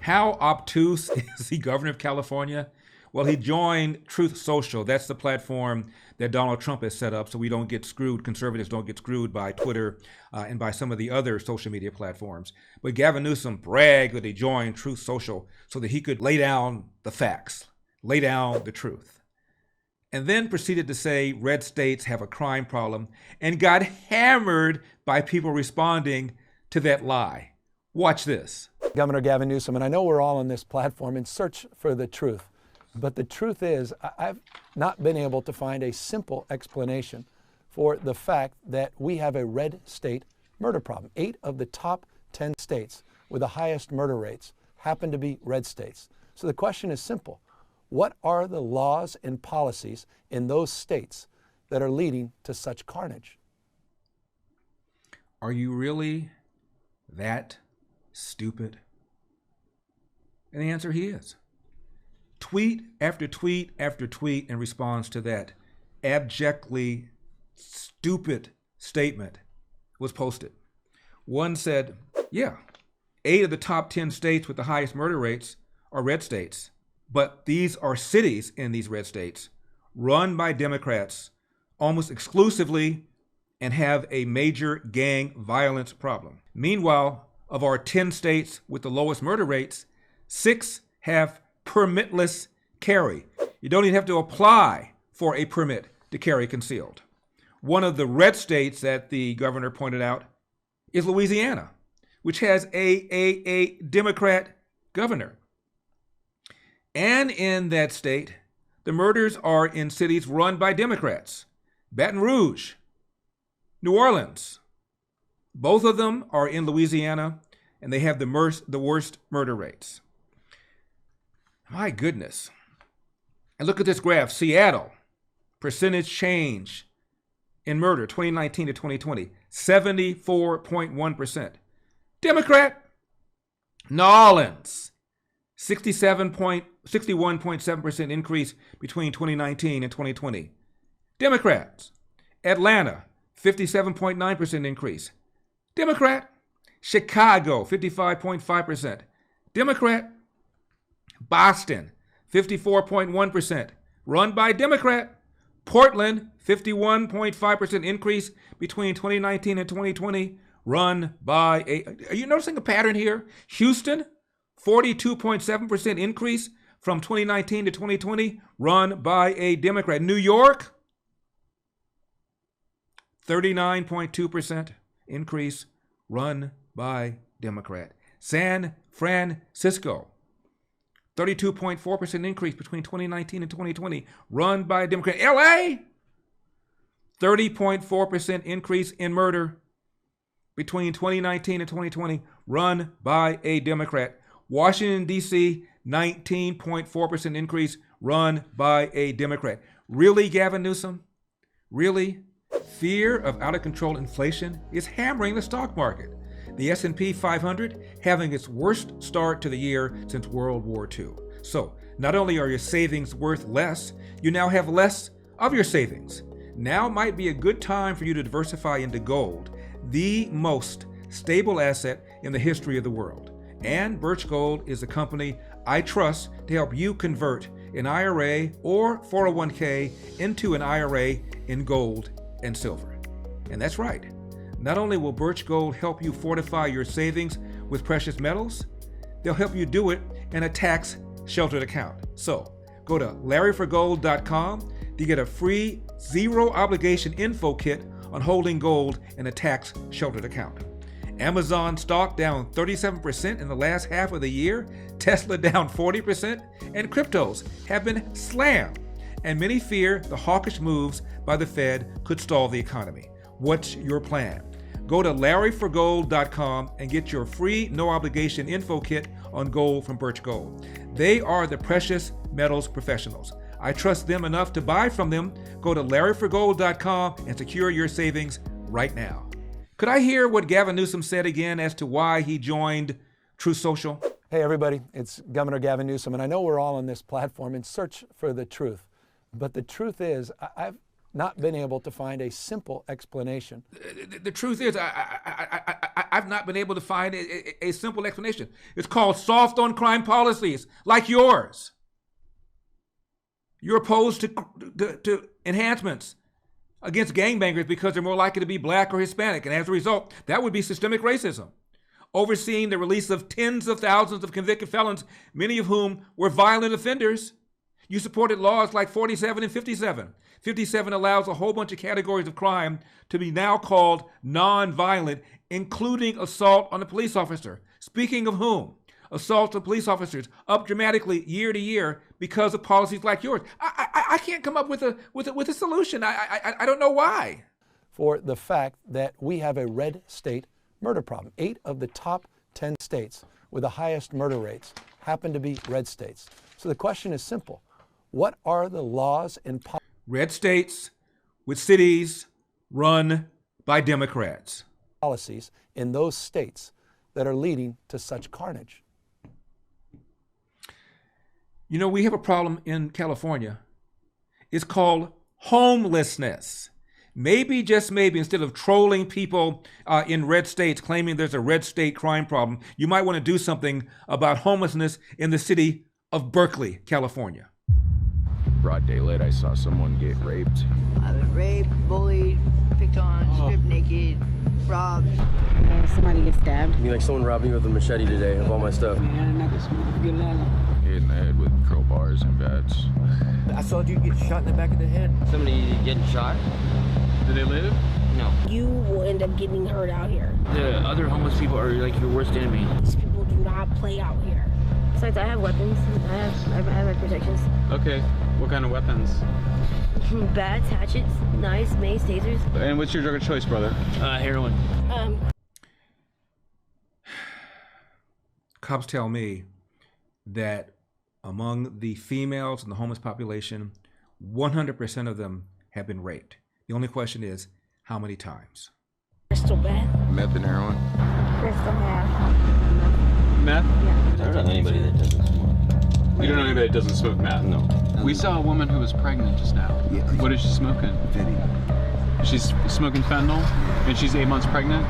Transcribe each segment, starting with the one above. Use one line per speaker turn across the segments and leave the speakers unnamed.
How obtuse is the governor of California? Well, he joined Truth Social. That's the platform that Donald Trump has set up so we don't get screwed, conservatives don't get screwed by Twitter and by some of the other social media platforms. But Gavin Newsom bragged that he joined Truth Social so that he could lay down the facts, lay down the truth. And then proceeded to say red states have a crime problem and got hammered by people responding to that lie. Watch this.
Governor Gavin Newsom, and I know we're all on this platform in search for the truth, but the truth is I've not been able to find a simple explanation for the fact that we have a red state murder problem. 8 of the top 10 states with the highest murder rates happen to be red states. So the question is simple. What are the laws and policies in those states that are leading to such carnage?
Are you really that stupid? And the answer he is. Tweet after tweet after tweet in response to that abjectly stupid statement was posted. One said, yeah, 8 of the top 10 states with the highest murder rates are red states, but these are cities in these red states run by Democrats almost exclusively and have a major gang violence problem. Meanwhile, of our 10 states with the lowest murder rates, 6 have permitless carry. You don't even have to apply for a permit to carry concealed. One of the red states that the governor pointed out is Louisiana, which has a Democrat governor. And in that state, the murders are in cities run by Democrats. Baton Rouge, New Orleans. Both of them are in Louisiana, and they have the worst murder rates. My goodness. And look at this graph. Seattle, percentage change in murder, 2019 to 2020, 74.1%. Democrat. New Orleans, 61.7% increase between 2019 and 2020. Democrats. Atlanta, 57.9% increase. Democrat. Chicago, 55.5%. Democrat. Boston, 54.1%, run by Democrat. Portland, 51.5% increase between 2019 and 2020, run by are you noticing a pattern here? Houston, 42.7% increase from 2019 to 2020, run by a Democrat. New York, 39.2% increase, run by Democrat. San Francisco, 32.4% increase between 2019 and 2020, run by a Democrat. LA, 30.4% increase in murder between 2019 and 2020, run by a Democrat. Washington, D.C., 19.4% increase, run by a Democrat. Really, Gavin Newsom? Really? Fear of out-of-control inflation is hammering the stock market. The S&P 500 having its worst start to the year since World War II. So, not only are your savings worth less, you now have less of your savings. Now might be a good time for you to diversify into gold, the most stable asset in the history of the world. And Birch Gold is a company I trust to help you convert an IRA or 401k into an IRA in gold and silver. And that's right. Not only will Birch Gold help you fortify your savings with precious metals, they'll help you do it in a tax-sheltered account. So go to larryforgold.com to get a free zero-obligation info kit on holding gold in a tax-sheltered account. Amazon stock down 37% in the last half of the year, Tesla down 40%, and cryptos have been slammed. And many fear the hawkish moves by the Fed could stall the economy. What's your plan? Go to larryforgold.com and get your free no-obligation info kit on gold from Birch Gold. They are the precious metals professionals. I trust them enough to buy from them. Go to larryforgold.com and secure your savings right now. Could I hear what Gavin Newsom said again as to why he joined Truth Social?
Hey everybody, it's Governor Gavin Newsom, and I know we're all on this platform in search for the truth. But the truth is, I've not been able to find a simple explanation.
The truth is, I I've not been able to find a simple explanation. It's called soft on crime policies, like yours. You're opposed to enhancements against gangbangers because they're more likely to be black or Hispanic. And as a result, that would be systemic racism. Overseeing the release of tens of thousands of convicted felons, many of whom were violent offenders. You supported laws like 47 and 57. 57 allows a whole bunch of categories of crime to be now called non-violent, including assault on a police officer. Speaking of whom, assault on police officers up dramatically year to year because of policies like yours. I can't come up with a solution. I don't know why.
For the fact that we have a red state murder problem. 8 of the top 10 states with the highest murder rates happen to be red states. So the question is simple. What are the laws and
red states with cities run by Democrats?
Policies in those states that are leading to such carnage?
You know, we have a problem in California. It's called homelessness. Maybe, just maybe, instead of trolling people in red states claiming there's a red state crime problem, you might want to do something about homelessness in the city of Berkeley, California.
Broad daylight, I saw someone get raped.
I was raped, bullied, picked on, stripped naked, robbed.
Somebody get stabbed.
I mean, like someone robbed me with a machete today of all my stuff.
Hit in the head with crowbars and bats.
I saw a dude get shot in the back of the head.
Somebody getting shot?
Do they live?
No.
You will end up getting hurt out here.
The other homeless people are like your worst enemy.
These people do not play out here. Besides, I have weapons. I have my protections.
Okay. What kind of weapons?
Bats, hatchets, knives, mace, tasers.
And what's your drug of choice, brother?
Heroin.
Cops tell me that among the females in the homeless population, 100% of them have been raped. The only question is, how many times?
Crystal meth.
Meth and heroin?
Crystal meth.
Meth?
Yeah.
I don't know anybody that doesn't smoke.
You don't know anybody that doesn't smoke meth?
No.
We saw a woman who was pregnant just now.
Yeah.
What is she smoking? She's smoking fentanyl, and she's 8 months pregnant?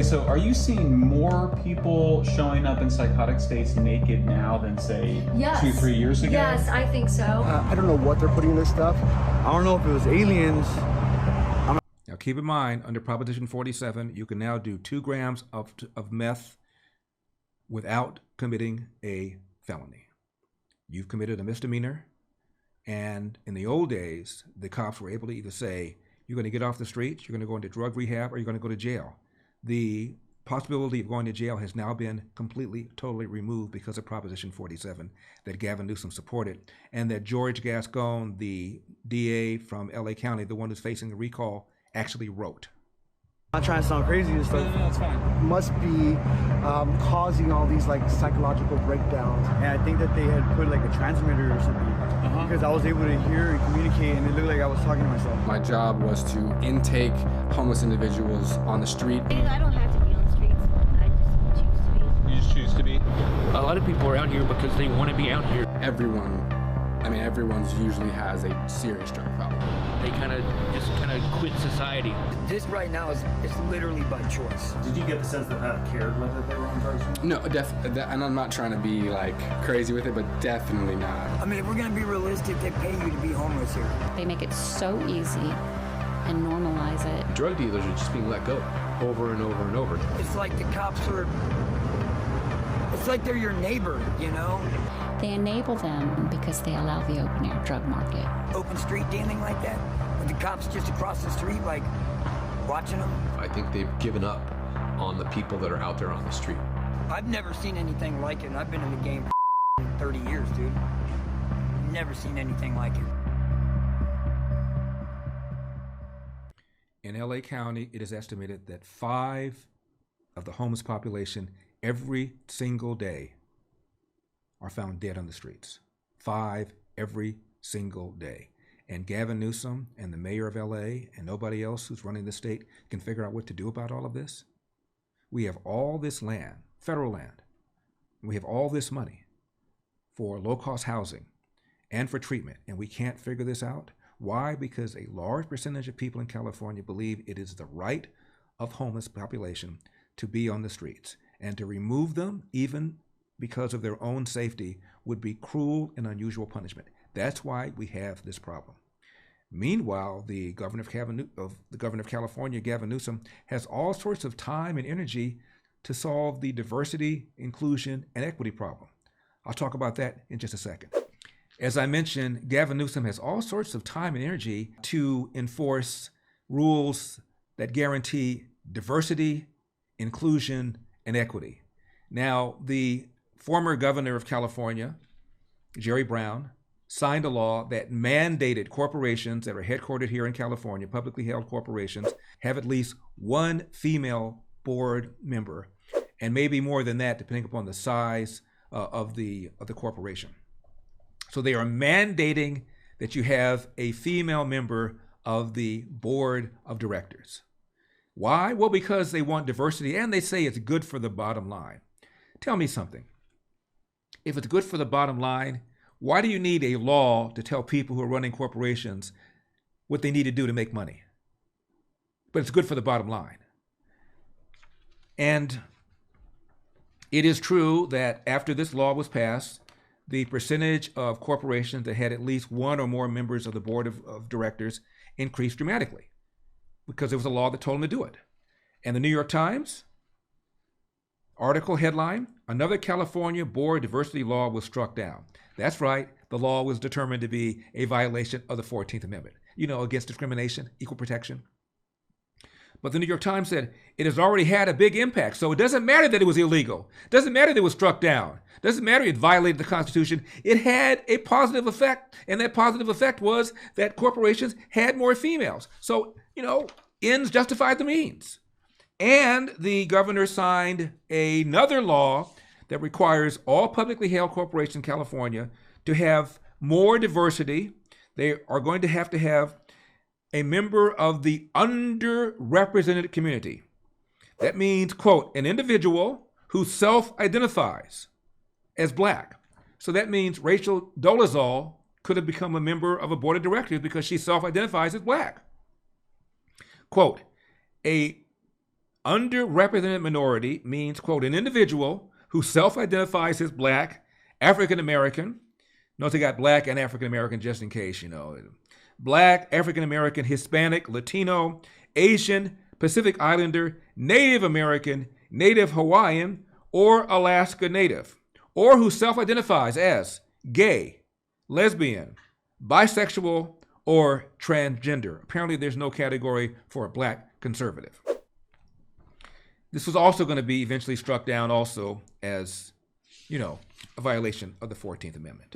So are you seeing more people showing up in psychotic states naked now than, say, 2-3 years ago?
Yes, I think so.
I don't know what they're putting in this stuff. I don't know if it was aliens.
Now keep in mind, under Proposition 47, you can now do 2 grams of meth without committing a felony. You've committed a misdemeanor, and in the old days, the cops were able to either say, you're going to get off the streets, you're going to go into drug rehab, or you're going to go to jail. The possibility of going to jail has now been completely, totally removed because of Proposition 47 that Gavin Newsom supported, and that George Gascon, the DA from LA County, the one who's facing the recall, actually wrote.
I'm not trying to sound crazy and stuff.
No, that's fine.
Must be causing all these like psychological breakdowns. And I think that they had put like a transmitter or something because I was able to hear and communicate, and it looked like I was talking to myself.
My job was to intake homeless individuals on the street.
I don't have to be on the streets. I just choose to be.
You just choose to be?
A lot of people are out here because they want to be out here.
Everyone's usually has a serious drug problem.
They kind of quit society.
This right now is literally by choice.
Did you get the sense that Pat cared whether they were on drugs?
No, and I'm not trying to be like crazy with it, but definitely not.
I mean, if we're gonna be realistic, they pay you to be homeless here.
They make it so easy and normalize it.
Drug dealers are just being let go over and over and over.
It's like the cops are, it's like they're your neighbor, you know?
They enable them because they allow the open air drug market.
Open street dealing like that, with the cops just across the street, like, watching them.
I think they've given up on the people that are out there on the street.
I've never seen anything like it, and I've been in the game for 30 years, dude. Never seen anything like it.
In LA County, it is estimated that 5 of the homeless population every single day are found dead on the streets. 5 every single day. And Gavin Newsom and the mayor of LA and nobody else who's running the state can figure out what to do about all of this. We have all this land, federal land. We have all this money for low-cost housing and for treatment, and we can't figure this out. Why? Because a large percentage of people in California believe it is the right of homeless population to be on the streets, and to remove them, even because of their own safety, would be cruel and unusual punishment. That's why we have this problem. Meanwhile, the governor of California, Gavin Newsom, has all sorts of time and energy to solve the diversity, inclusion, and equity problem. I'll talk about that in just a second. As I mentioned, Gavin Newsom has all sorts of time and energy to enforce rules that guarantee diversity, inclusion, and equity. Now, the former governor of California, Jerry Brown, signed a law that mandated corporations that are headquartered here in California, publicly held corporations, have at least one female board member, and maybe more than that, depending upon the size of the corporation. So they are mandating that you have a female member of the board of directors. Why? Well, because they want diversity, and they say it's good for the bottom line. Tell me something. If it's good for the bottom line, why do you need a law to tell people who are running corporations what they need to do to make money? But it's good for the bottom line. And it is true that after this law was passed, the percentage of corporations that had at least one or more members of the board of directors increased dramatically, because there was a law that told them to do it. And the New York Times article headline, another California board diversity law was struck down. That's right, the law was determined to be a violation of the 14th Amendment, against discrimination, equal protection. But the New York Times said it has already had a big impact, so it doesn't matter that it was illegal. It doesn't matter that it was struck down. It doesn't matter it violated the Constitution. It had a positive effect, and that positive effect was that corporations had more females. So, ends justified the means. And the governor signed another law that requires all publicly held corporations in California to have more diversity. They are going to have a member of the underrepresented community. That means, quote, an individual who self-identifies as Black. So that means Rachel Dolezal could have become a member of a board of directors because she self-identifies as Black. Quote, a underrepresented minority means, quote, an individual who self-identifies as Black, African American. Notice they got Black and African American just in case, Black, African American, Hispanic, Latino, Asian, Pacific Islander, Native American, Native Hawaiian, or Alaska Native, or who self-identifies as gay, lesbian, bisexual, or transgender. Apparently there's no category for a Black conservative. This was also going to be eventually struck down also as, a violation of the 14th Amendment.